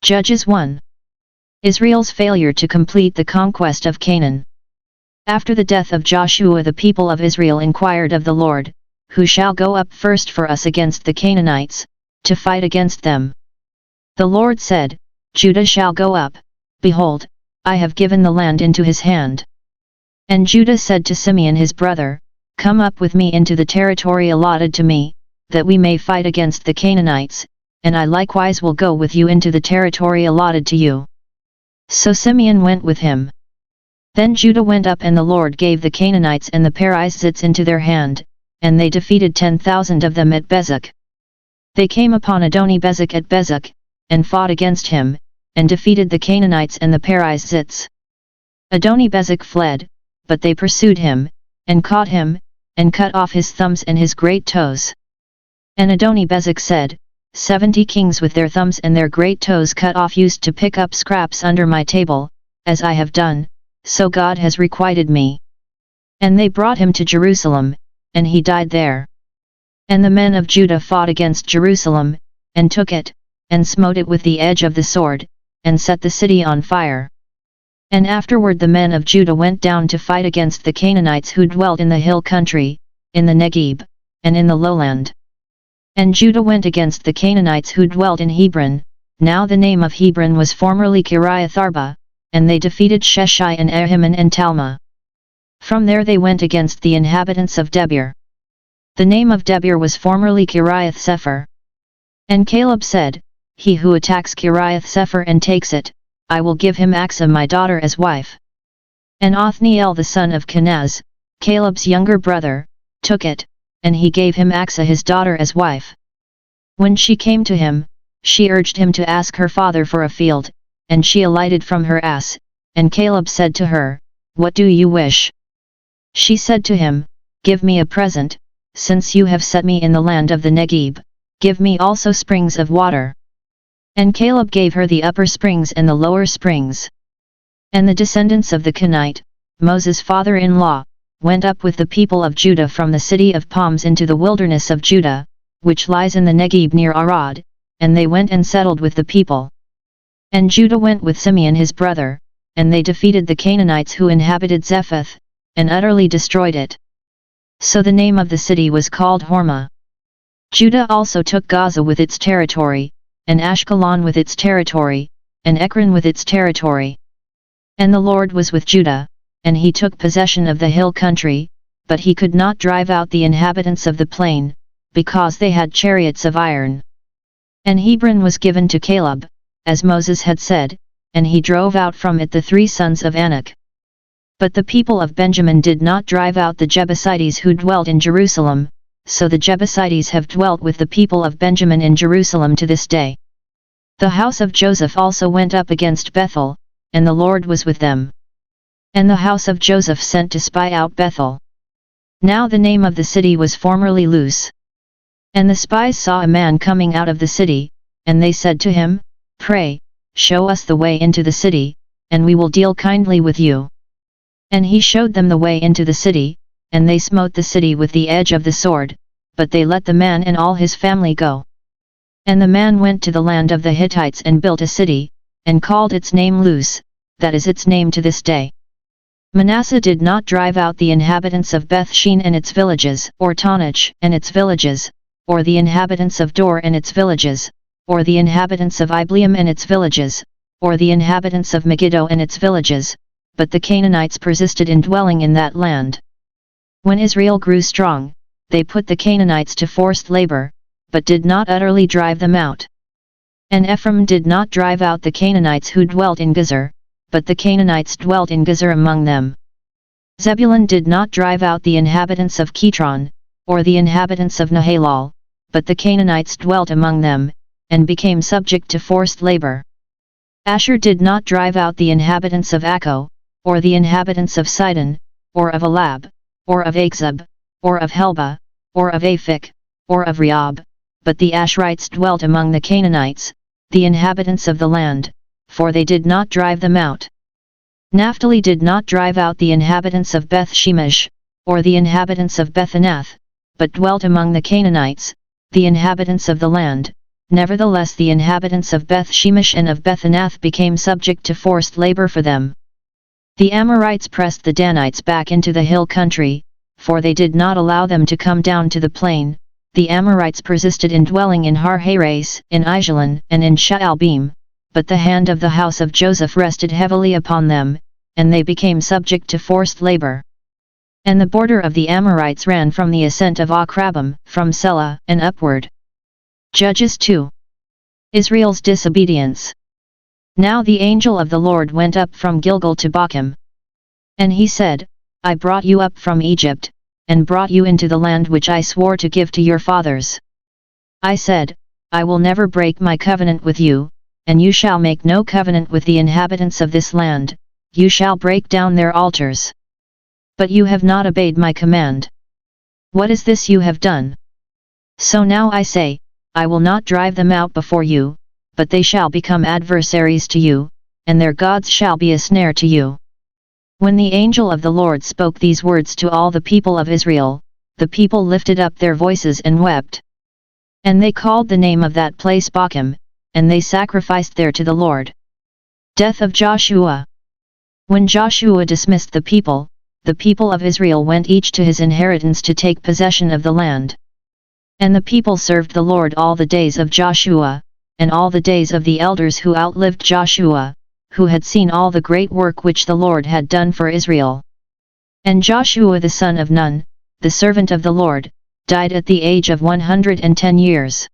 Judges 1. Israel's failure to complete the conquest of Canaan. After the death of Joshua, the people of Israel inquired of the Lord, "Who shall go up first for us against the Canaanites, to fight against them?" The Lord said, "Judah shall go up, behold, I have given the land into his hand." And Judah said to Simeon his brother, "Come up with me into the territory allotted to me, that we may fight against the Canaanites, and I likewise will go with you into the territory allotted to you." So Simeon went with him. Then Judah went up, and the Lord gave the Canaanites and the Perizzites into their hand, and they defeated 10,000 of them at Bezek. They came upon Adoni-Bezek at Bezek, and fought against him, and defeated the Canaanites and the Perizzites. Adoni-Bezek fled, but they pursued him, and caught him, and cut off his thumbs and his great toes. And Adoni-Bezek said, 70 kings with their thumbs and their great toes cut off used to pick up scraps under my table, as I have done, so God has requited me. And they brought him to Jerusalem, and he died there. And the men of Judah fought against Jerusalem, and took it, and smote it with the edge of the sword, and set the city on fire. And afterward the men of Judah went down to fight against the Canaanites who dwelt in the hill country, in the Negeb, and in the lowland. And Judah went against the Canaanites who dwelt in Hebron, now the name of Hebron was formerly Kiriath-Arba, and they defeated Sheshai and Ahiman and Talmah. From there they went against the inhabitants of Debir. The name of Debir was formerly Kiriath-Sepher. And Caleb said, "He who attacks Kiriath-Sepher and takes it, I will give him Achsah my daughter as wife." And Othniel the son of Kenaz, Caleb's younger brother, took it, and he gave him Achsah his daughter as wife. When she came to him, she urged him to ask her father for a field, and she alighted from her ass, and Caleb said to her, "What do you wish?" She said to him, "Give me a present, since you have set me in the land of the Negeb, give me also springs of water." And Caleb gave her the upper springs and the lower springs. And the descendants of the Kenite, Moses' father-in-law, went up with the people of Judah from the city of palms into the wilderness of Judah, which lies in the Negeb near Arad, and they went and settled with the people. And Judah went with Simeon his brother, and they defeated the Canaanites who inhabited Zephath, and utterly destroyed it. So the name of the city was called Hormah. Judah also took Gaza with its territory, and Ashkelon with its territory, and Ekron with its territory. And the Lord was with Judah, and he took possession of the hill country, but he could not drive out the inhabitants of the plain, because they had chariots of iron. And Hebron was given to Caleb, as Moses had said, and he drove out from it the 3 sons of Anak. But the people of Benjamin did not drive out the Jebusites who dwelt in Jerusalem, so the Jebusites have dwelt with the people of Benjamin in Jerusalem to this day. The house of Joseph also went up against Bethel, and the Lord was with them. And the house of Joseph sent to spy out Bethel. Now the name of the city was formerly Luz. And the spies saw a man coming out of the city, and they said to him, "Pray, show us the way into the city, and we will deal kindly with you." And he showed them the way into the city, and they smote the city with the edge of the sword, but they let the man and all his family go. And the man went to the land of the Hittites and built a city, and called its name Luz, that is its name to this day. Manasseh did not drive out the inhabitants of Beth-shean and its villages, or Taanach and its villages, or the inhabitants of Dor and its villages, or the inhabitants of Ibleam and its villages, or the inhabitants of Megiddo and its villages, but the Canaanites persisted in dwelling in that land. When Israel grew strong, they put the Canaanites to forced labor, but did not utterly drive them out. And Ephraim did not drive out the Canaanites who dwelt in Gezer, but the Canaanites dwelt in Gezer among them. Zebulun did not drive out the inhabitants of Kitron, or the inhabitants of Nahalal, but the Canaanites dwelt among them, and became subject to forced labor. Asher did not drive out the inhabitants of Akko, or the inhabitants of Sidon, or of Elab, or of Achzib, or of Helba, or of Aphik, or of Rehob, but the Asherites dwelt among the Canaanites, the inhabitants of the land, for they did not drive them out. Naphtali did not drive out the inhabitants of Beth-shemesh, or the inhabitants of Beth-anath, but dwelt among the Canaanites, the inhabitants of the land, Nevertheless the inhabitants of Beth Shemesh and of Bethanath became subject to forced labor for them. The Amorites pressed the Danites back into the hill country, for they did not allow them to come down to the plain. The Amorites persisted in dwelling in Har-Hares, in Aijalon, and in Shaalbim, but the hand of the house of Joseph rested heavily upon them, and they became subject to forced labor. And the border of the Amorites ran from the ascent of Akrabim, from Selah, and upward. Judges 2. Israel's disobedience. Now the angel of the Lord went up from Gilgal to Bochim. And he said, I brought you up from Egypt, and brought you into the land which I swore to give to your fathers. I said, I will never break my covenant with you, and you shall make no covenant with the inhabitants of this land, you shall break down their altars. But you have not obeyed my command. What is this you have done? So now I say, I will not drive them out before you, but they shall become adversaries to you, and their gods shall be a snare to you. When the angel of the Lord spoke these words to all the people of Israel, the people lifted up their voices and wept. And they called the name of that place Bochim, and they sacrificed there to the Lord. Death of Joshua. When Joshua dismissed the people of Israel went each to his inheritance to take possession of the land. And the people served the Lord all the days of Joshua, and all the days of the elders who outlived Joshua, who had seen all the great work which the Lord had done for Israel. And Joshua the son of Nun, the servant of the Lord, died at the age of 110 years.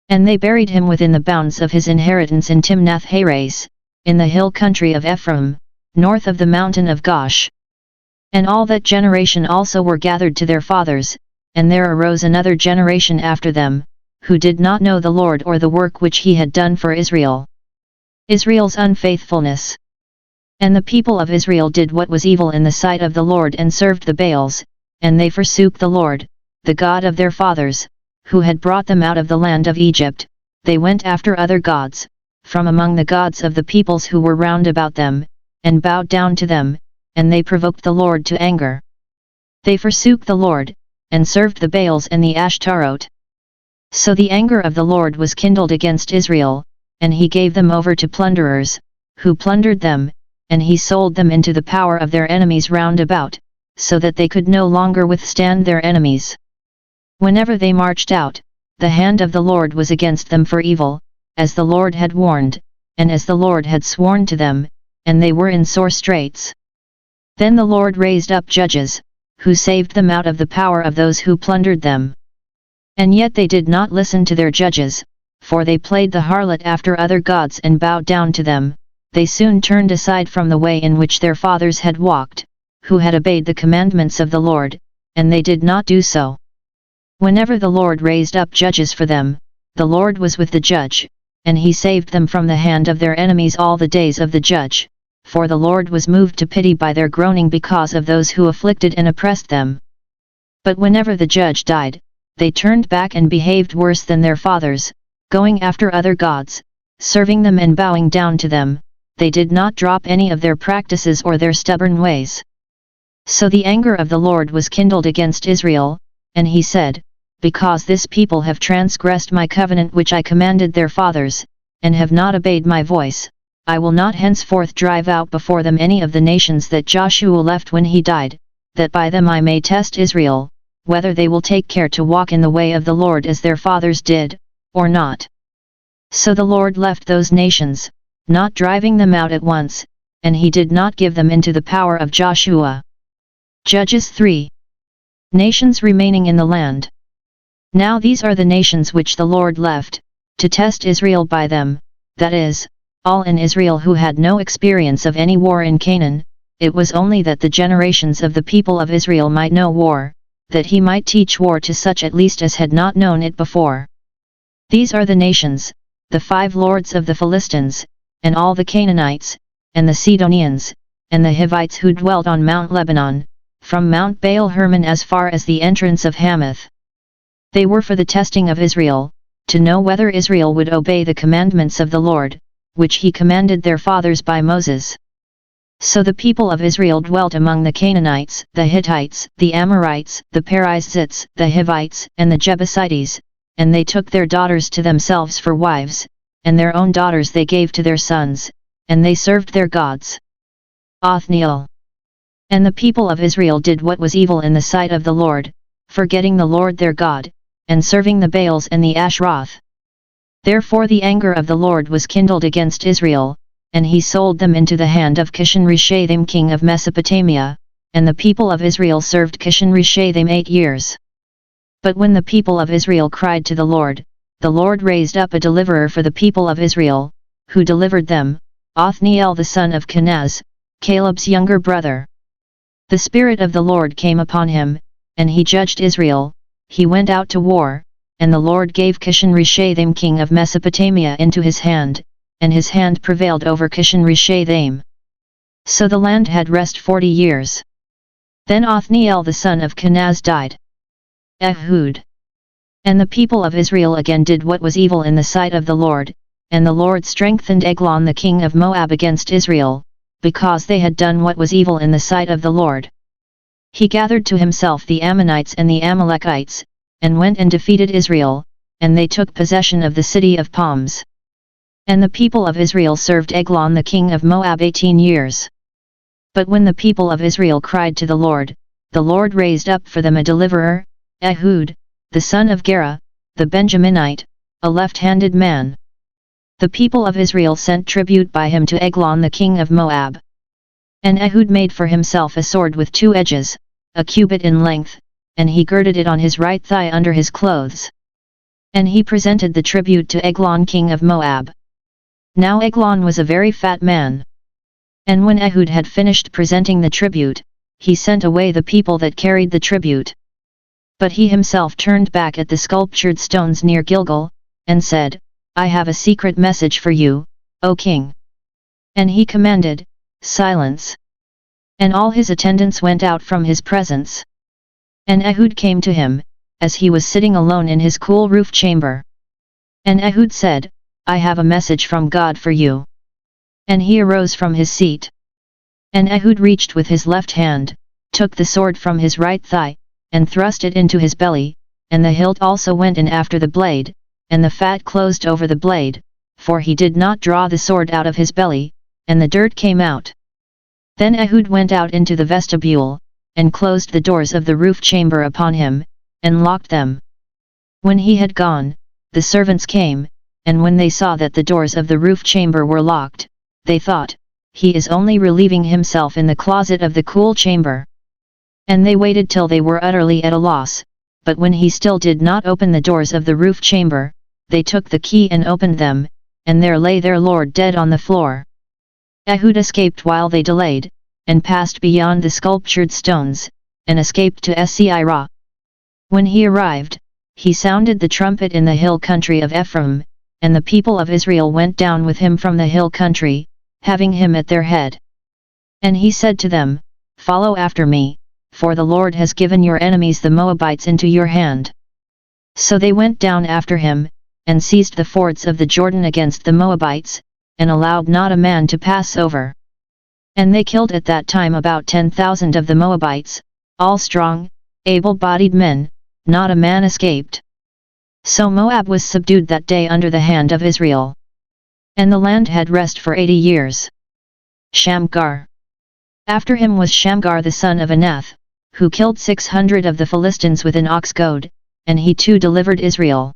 And they buried him within the bounds of his inheritance in Timnath-Heres, in the hill country of Ephraim, north of the mountain of Gosh. And all that generation also were gathered to their fathers, and there arose another generation after them, who did not know the Lord or the work which he had done for Israel. Israel's unfaithfulness. And the people of Israel did what was evil in the sight of the Lord and served the Baals, and they forsook the Lord, the God of their fathers, who had brought them out of the land of Egypt. They went after other gods, from among the gods of the peoples who were round about them, and bowed down to them, and they provoked the Lord to anger. They forsook the Lord, and served the Baals and the Ashtaroth. So the anger of the Lord was kindled against Israel, and he gave them over to plunderers, who plundered them, and he sold them into the power of their enemies round about, so that they could no longer withstand their enemies. Whenever they marched out, the hand of the Lord was against them for evil, as the Lord had warned, and as the Lord had sworn to them, and they were in sore straits. Then the Lord raised up judges, who saved them out of the power of those who plundered them. And yet they did not listen to their judges, for they played the harlot after other gods and bowed down to them. They soon turned aside from the way in which their fathers had walked, who had obeyed the commandments of the Lord, and they did not do so. Whenever the Lord raised up judges for them, the Lord was with the judge, and he saved them from the hand of their enemies all the days of the judge, for the Lord was moved to pity by their groaning because of those who afflicted and oppressed them. But whenever the judge died, they turned back and behaved worse than their fathers, going after other gods, serving them and bowing down to them. They did not drop any of their practices or their stubborn ways. So the anger of the Lord was kindled against Israel, and he said, Because this people have transgressed my covenant which I commanded their fathers, and have not obeyed my voice, I will not henceforth drive out before them any of the nations that Joshua left when he died, that by them I may test Israel, whether they will take care to walk in the way of the Lord as their fathers did, or not. So the Lord left those nations, not driving them out at once, and he did not give them into the power of Joshua. Judges 3. Nations remaining in the land. Now these are the nations which the Lord left, to test Israel by them, that is, all in Israel who had no experience of any war in Canaan. It was only that the generations of the people of Israel might know war, that he might teach war to such at least as had not known it before. These are the nations, the 5 lords of the Philistines, and all the Canaanites, and the Sidonians, and the Hivites who dwelt on Mount Lebanon, from Mount Baal Hermon as far as the entrance of Hamath. They were for the testing of Israel, to know whether Israel would obey the commandments of the Lord, which he commanded their fathers by Moses. So the people of Israel dwelt among the Canaanites, the Hittites, the Amorites, the Perizzites, the Hivites, and the Jebusites, and they took their daughters to themselves for wives, and their own daughters they gave to their sons, and they served their gods. Othniel. And the people of Israel did what was evil in the sight of the Lord, forgetting the Lord their God, and serving the Baals and the Ashtaroth. Therefore the anger of the Lord was kindled against Israel, and he sold them into the hand of Cushan-Rishathaim king of Mesopotamia, and the people of Israel served Cushan-Rishathaim 8 years. But when the people of Israel cried to the Lord raised up a deliverer for the people of Israel, who delivered them, Othniel the son of Kenaz, Caleb's younger brother. The Spirit of the Lord came upon him, and he judged Israel. He went out to war, and the Lord gave Cushan-Rishathaim king of Mesopotamia into his hand, and his hand prevailed over Cushan-Rishathaim. So the land had rest 40 years. Then Othniel the son of Kenaz died. Ehud. And the people of Israel again did what was evil in the sight of the Lord, and the Lord strengthened Eglon the king of Moab against Israel, because they had done what was evil in the sight of the Lord. He gathered to himself the Ammonites and the Amalekites, and went and defeated Israel, and they took possession of the city of palms. And the people of Israel served Eglon the king of Moab 18 years. But when the people of Israel cried to the Lord raised up for them a deliverer, Ehud, the son of Gera, the Benjaminite, a left-handed man. The people of Israel sent tribute by him to Eglon the king of Moab. And Ehud made for himself a sword with 2 edges, a cubit in length, and he girded it on his right thigh under his clothes. And he presented the tribute to Eglon king of Moab. Now Eglon was a very fat man. And when Ehud had finished presenting the tribute, he sent away the people that carried the tribute. But he himself turned back at the sculptured stones near Gilgal, and said, I have a secret message for you, O king. And he commanded, Silence. And all his attendants went out from his presence. And Ehud came to him, as he was sitting alone in his cool roof chamber. And Ehud said, I have a message from God for you. And he arose from his seat. And Ehud reached with his left hand, took the sword from his right thigh, and thrust it into his belly, and the hilt also went in after the blade, and the fat closed over the blade, for he did not draw the sword out of his belly, and the dirt came out. Then Ehud went out into the vestibule, and closed the doors of the roof chamber upon him, and locked them. When he had gone, the servants came, and when they saw that the doors of the roof chamber were locked, they thought, he is only relieving himself in the closet of the cool chamber. And they waited till they were utterly at a loss, but when he still did not open the doors of the roof chamber, they took the key and opened them, and there lay their lord dead on the floor. Ehud escaped while they delayed, and passed beyond the sculptured stones, and escaped to Seirah. When he arrived, he sounded the trumpet in the hill country of Ephraim, and the people of Israel went down with him from the hill country, having him at their head. And he said to them, Follow after me, for the Lord has given your enemies the Moabites into your hand. So they went down after him, and seized the fords of the Jordan against the Moabites, and allowed not a man to pass over. And they killed at that time about 10,000 of the Moabites, all strong, able-bodied men, not a man escaped. So Moab was subdued that day under the hand of Israel. And the land had rest for 80 years. Shamgar. After him was Shamgar the son of Anath, who killed 600 of the Philistines with an ox goad, and he too delivered Israel.